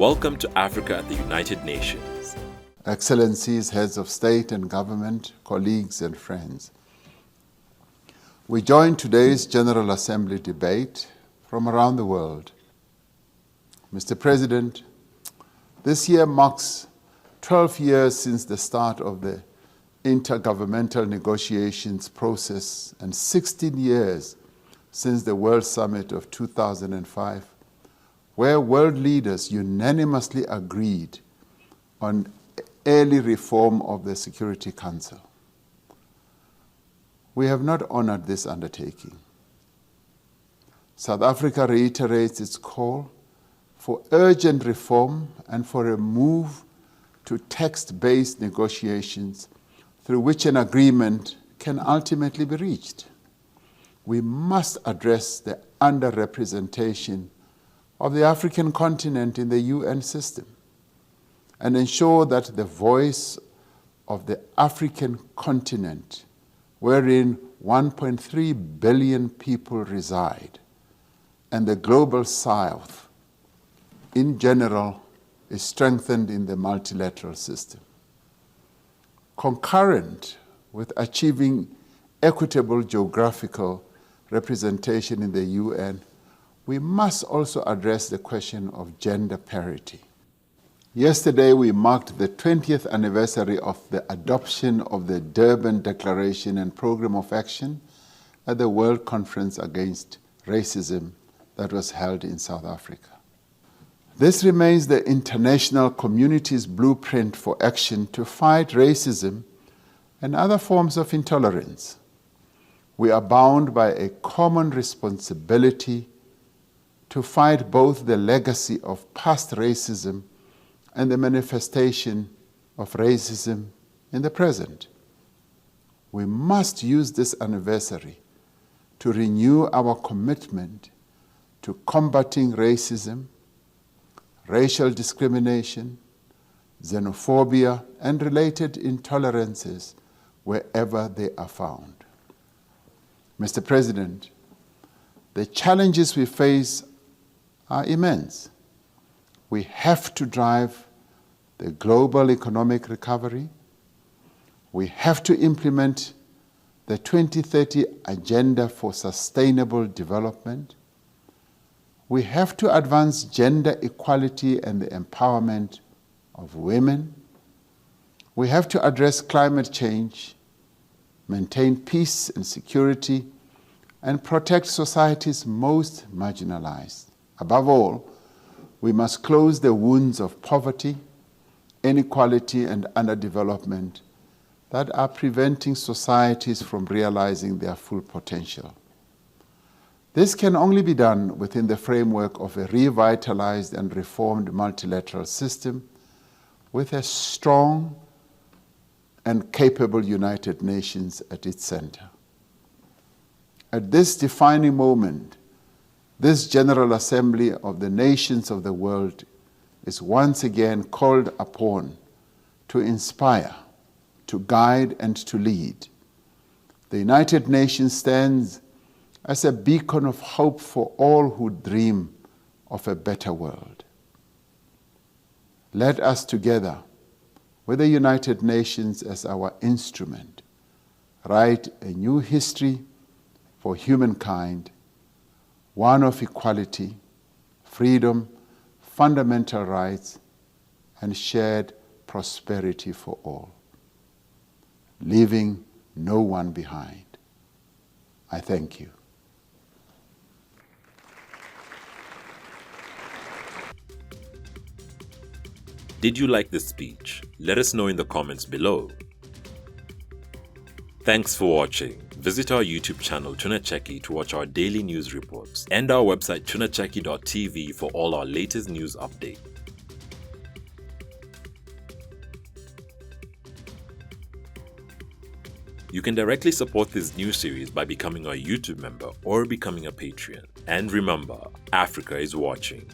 Welcome to Africa at the United Nations. Excellencies, heads of state and government, colleagues and friends. We join today's General Assembly debate from around the world. Mr. President, this year marks 12 years since the start of the intergovernmental negotiations process and 16 years since the World Summit of 2005, where world leaders unanimously agreed on early reform of the Security Council. We have not honored this undertaking. South Africa reiterates its call for urgent reform and for a move to text-based negotiations through which an agreement can ultimately be reached. We must address the underrepresentation of the African continent in the UN system and ensure that the voice of the African continent, wherein 1.3 billion people reside, and the global South in general is strengthened in the multilateral system. Concurrent with achieving equitable geographical representation in the UN, we must also address the question of gender parity. Yesterday, we marked the 20th anniversary of the adoption of the Durban Declaration and Programme of Action at the World Conference Against Racism that was held in South Africa. This remains the international community's blueprint for action to fight racism and other forms of intolerance. We are bound by a common responsibility to fight both the legacy of past racism and the manifestation of racism in the present. We must use this anniversary to renew our commitment to combating racism, racial discrimination, xenophobia, and related intolerances wherever they are found. Mr. President, the challenges we face are immense. We have to drive the global economic recovery. We have to implement the 2030 Agenda for Sustainable Development. We have to advance gender equality and the empowerment of women. We have to address climate change, maintain peace and security, and protect society's most marginalized. Above all, we must close the wounds of poverty, inequality, and underdevelopment that are preventing societies from realizing their full potential. This can only be done within the framework of a revitalized and reformed multilateral system with a strong and capable United Nations at its center. At this defining moment, this General Assembly of the nations of the world is once again called upon to inspire, to guide, and to lead. The United Nations stands as a beacon of hope for all who dream of a better world. Let us together, with the United Nations as our instrument, write a new history for humankind, one of equality, freedom, fundamental rights, and shared prosperity for all, leaving no one behind. I thank you. Did you like this speech? Let us know in the comments below. Thanks for watching. Visit our YouTube channel Tunacheki to watch our daily news reports and our website tunacheki.tv for all our latest news updates. You can directly support this new series by becoming a YouTube member or becoming a Patreon. And remember, Africa is watching.